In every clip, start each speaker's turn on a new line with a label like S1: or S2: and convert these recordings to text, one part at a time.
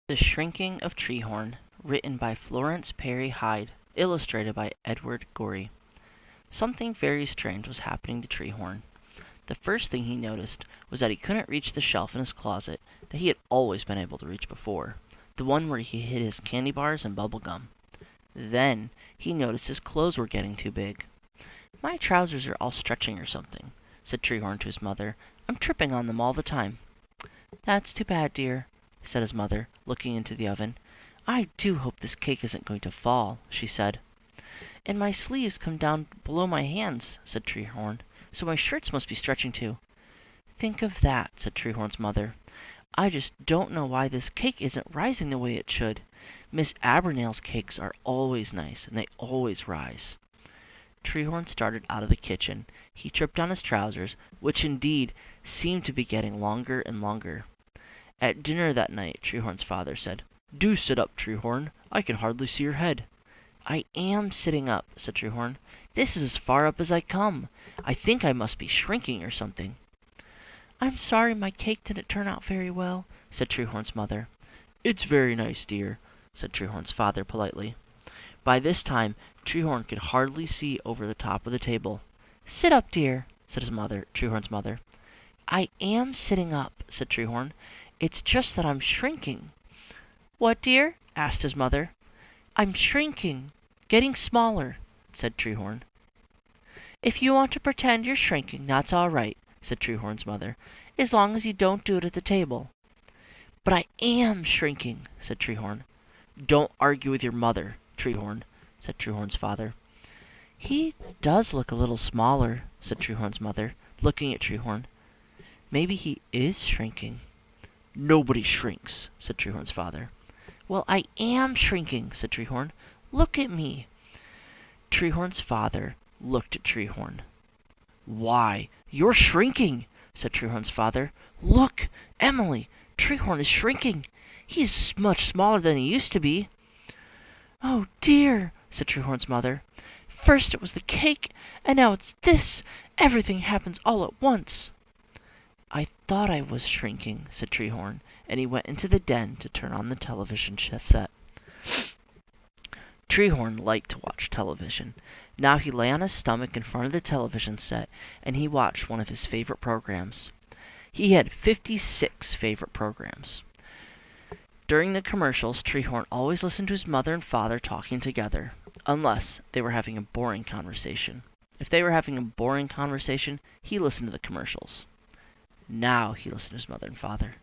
S1: The Shrinking of Treehorn, written by Florence Parry Heide, illustrated by Edward Gorey. Something very strange was happening to Treehorn. The first thing he noticed was that he couldn't reach the shelf in his closet that he had always been able to reach before, the one where he hid his candy bars and bubble gum. Then he noticed his clothes were getting too big. "My trousers are all stretching or something," said Treehorn to his mother. "I'm tripping on them all the time." "That's too bad, dear," said his mother, looking into the oven. "I do hope this cake isn't going to fall," she said. "And my sleeves come down below my hands," said Treehorn, "so my shirts must be stretching too." "Think of that," said Treehorn's mother. "I just don't know why this cake isn't rising the way it should. Miss Abernail's cakes are always nice, and they always rise." Treehorn started out of the kitchen. He tripped on his trousers, which indeed seemed to be getting longer and longer. At dinner that night, Treehorn's father said, "Do sit up, Treehorn. I can hardly see your head." "I am sitting up," said Treehorn. "This is as far up as I come. I think I must be shrinking or something." "I'm sorry my cake didn't turn out very well," said Treehorn's mother. "It's very nice, dear," said Treehorn's father politely. By this time, Treehorn could hardly see over the top of the table. "Sit up, dear," said Treehorn's mother. "I am sitting up," said Treehorn. "It's just that I'm shrinking." "What, dear?" asked his mother. "I'm shrinking, getting smaller," said Treehorn. "If you want to pretend you're shrinking, that's all right," said Treehorn's mother, "as long as you don't do it at the table." "But I am shrinking," said Treehorn. "Don't argue with your mother, Treehorn," said Treehorn's father. "He does look a little smaller," said Treehorn's mother, looking at Treehorn. "Maybe he is shrinking." "Nobody shrinks," said Treehorn's father. "Well, I am shrinking," said Treehorn. "Look at me." Treehorn's father looked at Treehorn. "Why, you're shrinking," said Treehorn's father. "Look, Emily, Treehorn is shrinking. He's much smaller than he used to be." "Oh, dear," said Treehorn's mother. "First it was the cake, and now it's this. Everything happens all at once." "I thought I was shrinking," said Treehorn, and he went into the den to turn on the television set. Treehorn liked to watch television. Now he lay on his stomach in front of the television set, and he watched one of his favorite programs. He had 56 favorite programs. During the commercials, Treehorn always listened to his mother and father talking together, unless they were having a boring conversation. If they were having a boring conversation, he listened to the commercials. Now he listened to his mother and father.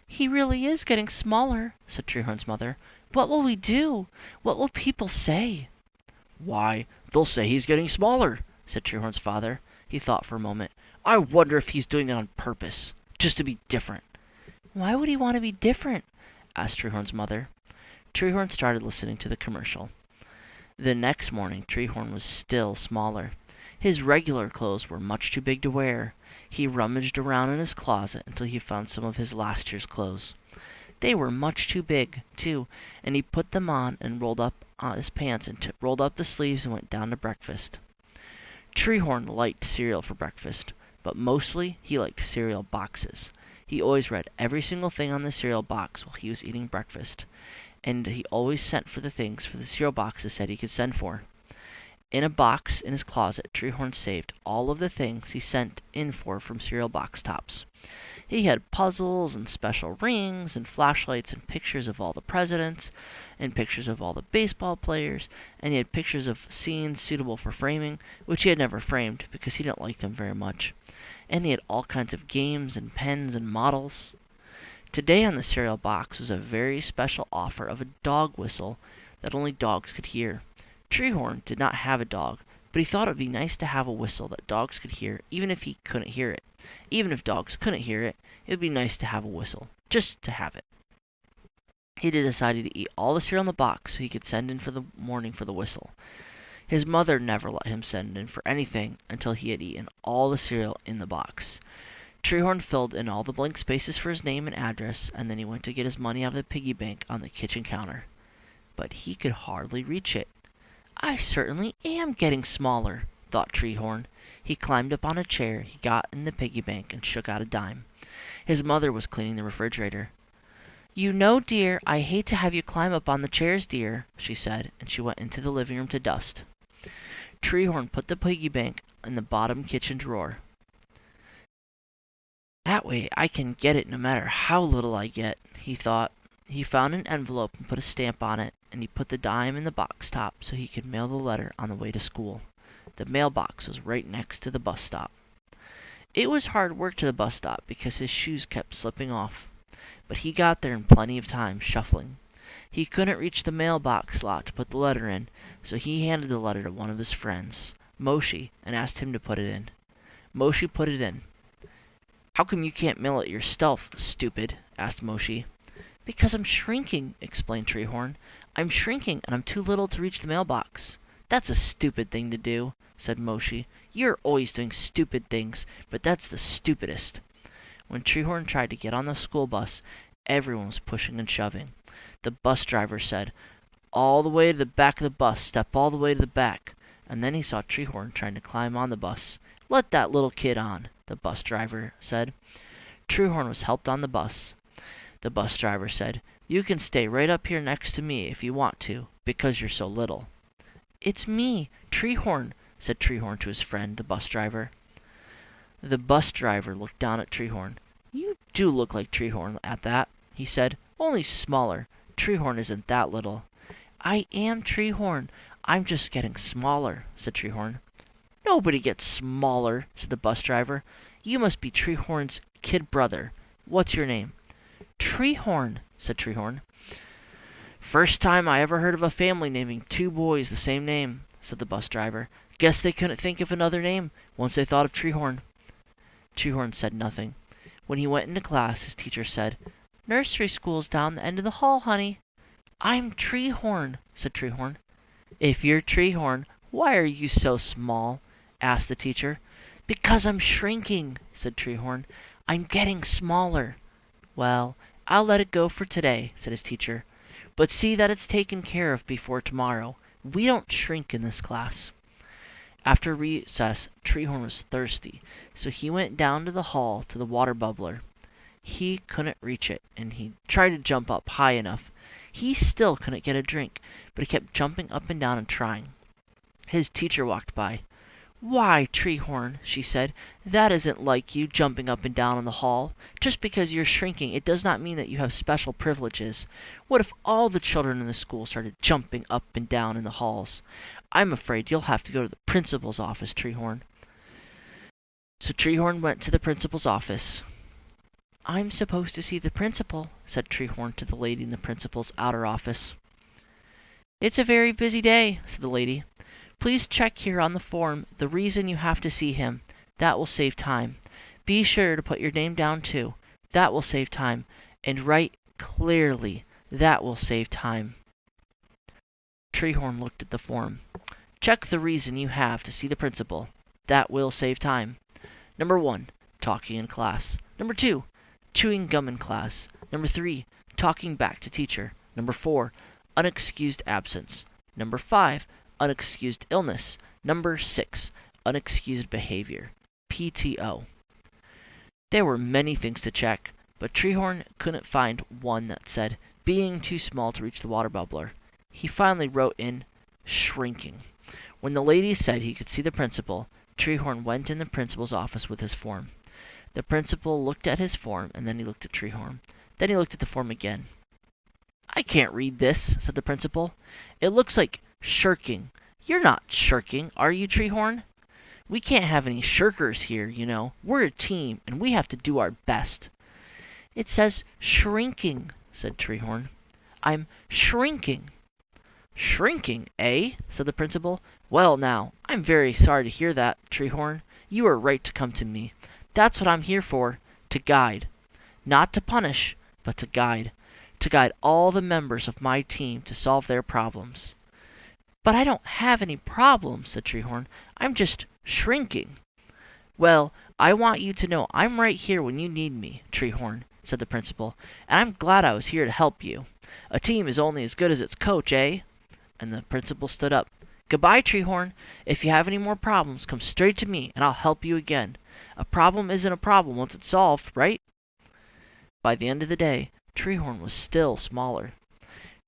S1: "He really is getting smaller," said Treehorn's mother. "What will we do? What will people say?" "Why, they'll say he's getting smaller," said Treehorn's father. He thought for a moment. "I wonder if he's doing it on purpose, just to be different." "Why would he want to be different?" asked Treehorn's mother. Treehorn started listening to the commercial. The next morning, Treehorn was still smaller. His regular clothes were much too big to wear. He rummaged around in his closet until he found some of his last year's clothes. They were much too big, too, and he put them on and rolled up his pants and rolled up the sleeves and went down to breakfast. Treehorn liked cereal for breakfast, but mostly he liked cereal boxes. He always read every single thing on the cereal box while he was eating breakfast, and he always sent for the things for the cereal boxes said he could send for. In a box in his closet, Treehorn saved all of the things he sent in for from cereal box tops. He had puzzles and special rings and flashlights and pictures of all the presidents and pictures of all the baseball players, and he had pictures of scenes suitable for framing, which he had never framed because he didn't like them very much. And he had all kinds of games and pens and models. Today on the cereal box was a very special offer of a dog whistle that only dogs could hear. Treehorn did not have a dog, but he thought it would be nice to have a whistle that dogs could hear even if he couldn't hear it. Even if dogs couldn't hear it, it would be nice to have a whistle, just to have it. He decided to eat all the cereal in the box so he could send in for the morning for the whistle. His mother never let him send in for anything until he had eaten all the cereal in the box. Treehorn filled in all the blank spaces for his name and address, and then he went to get his money out of the piggy bank on the kitchen counter. But he could hardly reach it. "I certainly am getting smaller," thought Treehorn. He climbed up on a chair, he got in the piggy bank, and shook out a dime. His mother was cleaning the refrigerator. "You know, dear, I hate to have you climb up on the chairs, dear," she said, and she went into the living room to dust. Treehorn put the piggy bank in the bottom kitchen drawer. "That way I can get it no matter how little I get," he thought. He found an envelope and put a stamp on it, and he put the dime in the box top so he could mail the letter on the way to school. The mailbox was right next to the bus stop. It was hard work to the bus stop because his shoes kept slipping off, but he got there in plenty of time, shuffling. He couldn't reach the mailbox slot to put the letter in, so he handed the letter to one of his friends, Moshi, and asked him to put it in. Moshi put it in. "How come you can't mail it yourself, stupid?" asked Moshi. "Because I'm shrinking," explained Treehorn. "I'm shrinking, and I'm too little to reach the mailbox." "That's a stupid thing to do," said Moshi. "You're always doing stupid things, but that's the stupidest." When Treehorn tried to get on the school bus, everyone was pushing and shoving. The bus driver said, "All the way to the back of the bus, step all the way to the back." And then he saw Treehorn trying to climb on the bus. "Let that little kid on," the bus driver said. Treehorn was helped on the bus. The bus driver said, "You can stay right up here next to me if you want to, because you're so little." "It's me, Treehorn," said Treehorn to his friend, the bus driver. The bus driver looked down at Treehorn. "You do look like Treehorn at that," he said, "only smaller. Treehorn isn't that little." "I am Treehorn. I'm just getting smaller," said Treehorn. "Nobody gets smaller," said the bus driver. "You must be Treehorn's kid brother. What's your name?" "Treehorn," said Treehorn. "First time I ever heard of a family naming two boys the same name," said the bus driver. "Guess they couldn't think of another name once they thought of Treehorn." Treehorn said nothing. When he went into class, his teacher said, "Nursery school's down the end of the hall, honey." "I'm Treehorn," said Treehorn. "If you're Treehorn, why are you so small?" asked the teacher. "Because I'm shrinking," said Treehorn. "I'm getting smaller." "Well, I'll let it go for today," said his teacher. "But see that it's taken care of before tomorrow. We don't shrink in this class." After recess, Treehorn was thirsty, so he went down to the hall to the water bubbler. He couldn't reach it, and he tried to jump up high enough. He still couldn't get a drink, but he kept jumping up and down and trying. His teacher walked by. "Why, Treehorn," she said, "that isn't like you, jumping up and down in the hall. Just because you're shrinking, it does not mean that you have special privileges. What if all the children in the school started jumping up and down in the halls? I'm afraid you'll have to go to the principal's office, Treehorn." So Treehorn went to the principal's office. "I'm supposed to see the principal," said Treehorn to the lady in the principal's outer office. "It's a very busy day," said the lady. "Please check here on the form the reason you have to see him. That will save time. Be sure to put your name down too. That will save time. And write clearly. That will save time." Treehorn looked at the form. "Check the reason you have to see the principal. That will save time. Number 1, talking in class. Number 2, chewing gum in class. Number 3, talking back to teacher. Number 4, unexcused absence. Number 5, unexcused illness. Number 6, unexcused behavior. PTO. There were many things to check, but Treehorn couldn't find one that said, being too small to reach the water bubbler. He finally wrote in, shrinking. When the lady said he could see the principal, Treehorn went in the principal's office with his form. The principal looked at his form, and then he looked at Treehorn. Then he looked at the form again. "I can't read this," said the principal. "It looks like shirking. You're not shirking, are you, Treehorn? We can't have any shirkers here, you know. We're a team, and we have to do our best." "It says shrinking," said Treehorn. "I'm shrinking." "Shrinking, eh?" said the principal. "Well, now, I'm very sorry to hear that, Treehorn. You are right to come to me. That's what I'm here for, to guide. Not to punish, but to guide. To guide all the members of my team to solve their problems." "But I don't have any problems," said Treehorn. "I'm just shrinking." "Well, I want you to know I'm right here when you need me, Treehorn," said the principal, "and I'm glad I was here to help you. A team is only as good as its coach, eh?" And the principal stood up. "Goodbye, Treehorn. If you have any more problems, come straight to me, and I'll help you again. A problem isn't a problem once it's solved, right?" By the end of the day, Treehorn was still smaller.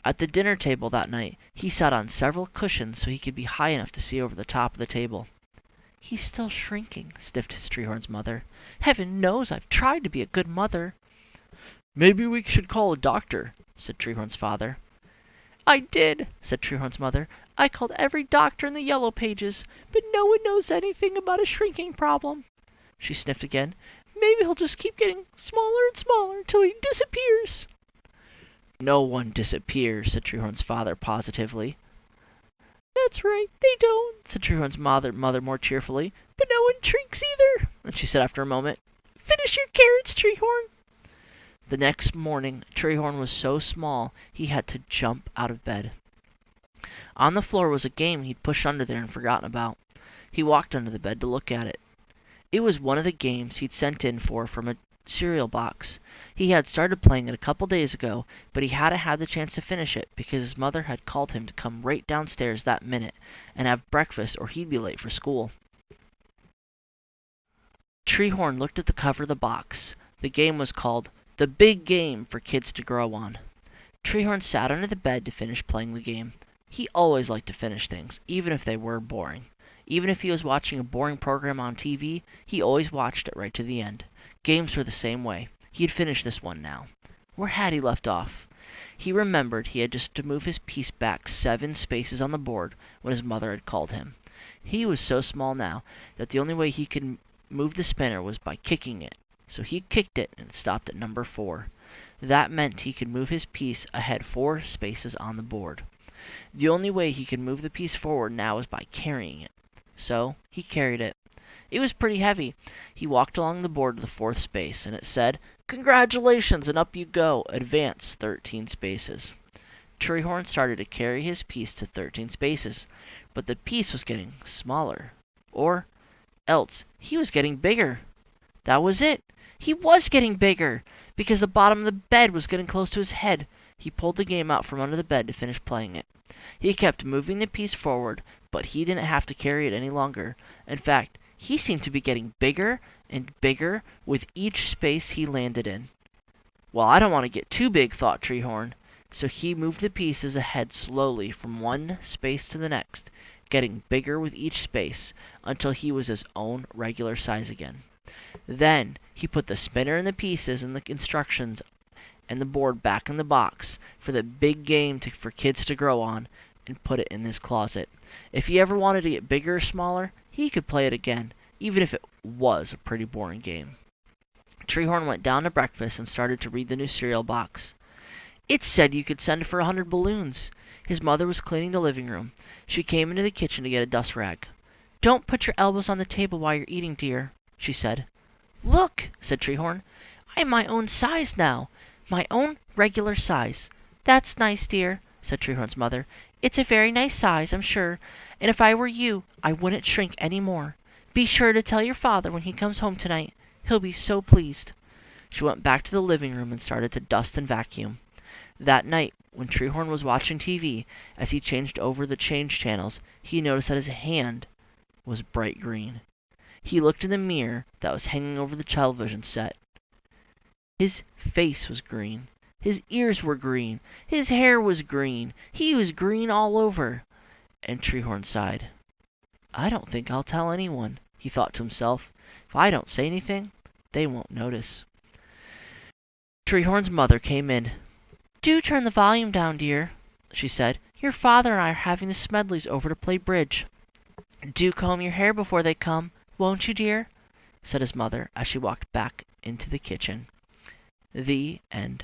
S1: At the dinner table that night, he sat on several cushions so he could be high enough to see over the top of the table. "He's still shrinking," sniffed his Treehorn's mother. "Heaven knows I've tried to be a good mother." "Maybe we should call a doctor," said Treehorn's father. "I did," said Treehorn's mother. "I called every doctor in the yellow pages, but no one knows anything about a shrinking problem." She sniffed again. "Maybe he'll just keep getting smaller and smaller until he disappears." "No one disappears," said Treehorn's father positively. "That's right, they don't," said Treehorn's mother more cheerfully. "But no one shrinks either." And she said after a moment, "Finish your carrots, Treehorn." The next morning, Treehorn was so small he had to jump out of bed. On the floor was a game he'd pushed under there and forgotten about. He walked under the bed to look at it. It was one of the games he'd sent in from a cereal box. He had started playing it a couple days ago, but he hadn't had the chance to finish it because his mother had called him to come right downstairs that minute and have breakfast or he'd be late for school. Treehorn looked at the cover of the box. The game was called The Big Game for Kids to Grow On. Treehorn sat under the bed to finish playing the game. He always liked to finish things, even if they were boring. Even if he was watching a boring program on TV, he always watched it right to the end. Games were the same way. He had finished this one now. Where had he left off? He remembered he had just to move his piece back 7 spaces on the board when his mother had called him. He was so small now that the only way he could move the spinner was by kicking it. So he kicked it and it stopped at number 4. That meant he could move his piece ahead 4 spaces on the board. The only way he could move the piece forward now was by carrying it. So he carried it. It was pretty heavy. He walked along the board to the 4th space, and it said, "Congratulations, and up you go. Advance 13 spaces." Treehorn started to carry his piece to 13 spaces, but the piece was getting smaller. Or else, he was getting bigger. That was it. He was getting bigger, because the bottom of the bed was getting close to his head. He pulled the game out from under the bed to finish playing it. He kept moving the piece forward, but he didn't have to carry it any longer. In fact, he seemed to be getting bigger and bigger with each space he landed in. "Well, I don't want to get too big," thought Treehorn. So he moved the pieces ahead slowly from one space to the next, getting bigger with each space until he was his own regular size again. Then he put the spinner and the pieces and the instructions and the board back in the box for the big game for kids to grow on and put it in his closet. If he ever wanted to get bigger or smaller, he could play it again, even if it was a pretty boring game. Treehorn went down to breakfast and started to read the new cereal box. It said you could send for 100 balloons. His mother was cleaning the living room. She came into the kitchen to get a dust rag. "Don't put your elbows on the table while you're eating, dear," she said. "Look," said Treehorn. "I'm my own size now. My own regular size." "That's nice, dear," said Treehorn's mother. "It's a very nice size, I'm sure, and if I were you, I wouldn't shrink any more. Be sure to tell your father when he comes home tonight. He'll be so pleased." She went back to the living room and started to dust and vacuum. That night, when Treehorn was watching TV, as he changed over the change channels, he noticed that his hand was bright green. He looked in the mirror that was hanging over the television set. His face was green. His ears were green. His hair was green. He was green all over. And Treehorn sighed. "I don't think I'll tell anyone," he thought to himself. "If I don't say anything, they won't notice." Treehorn's mother came in. "Do turn the volume down, dear," she said. "Your father and I are having the Smedleys over to play bridge." "Do comb your hair before they come, won't you, dear?" said his mother as she walked back into the kitchen. The end.